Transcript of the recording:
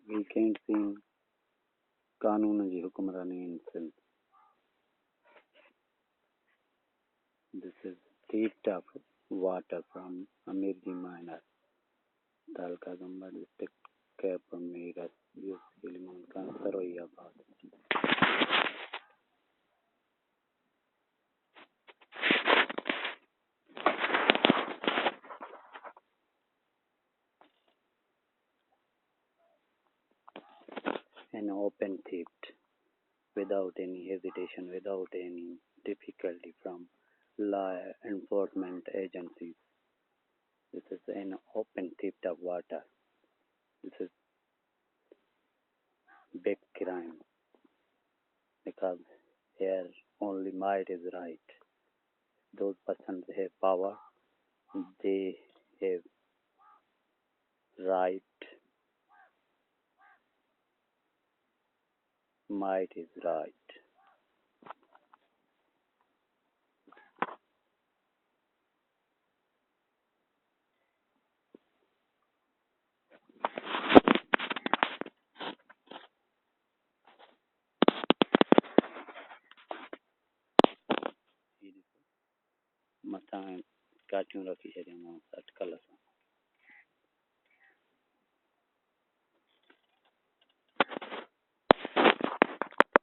We can't see कानून जी हुक्मरानी in Sindh. This is heat of water from Amirji miner, Talka Gamba district, Kapur Miras, Kilimankan, Saroyabad. An open theft without any hesitation, without any difficulty from law enforcement agencies. This is an open theft of water. This is big crime because here only might is right. Those persons have power, they have right, might is right. मसां काटियूं रखी छॾियूं मूं अटकल सां